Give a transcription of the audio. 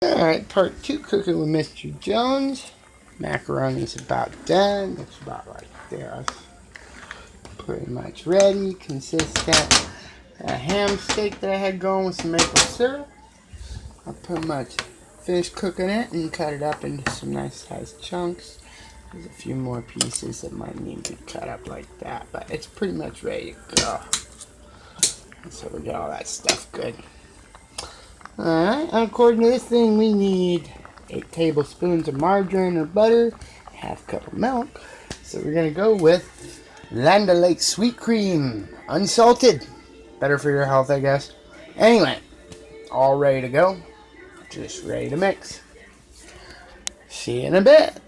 Alright, part 2, cooking with Mr. Jones. Macaroni's about done. Looks about like this. Pretty much ready, consistent. A ham steak that I had going with some maple syrup. I pretty much finished cooking it and cut it up into some nice sized chunks. There's a few more pieces that might need to be cut up like that, but it's pretty much ready to go. So we got all that stuff good. Alright, according to this thing, we need 8 tablespoons of margarine or butter, half cup of milk. So we're going to go with Land O'Lakes sweet cream, unsalted. Better for your health, I guess. Anyway, all ready to go. Just ready to mix. See you in a bit.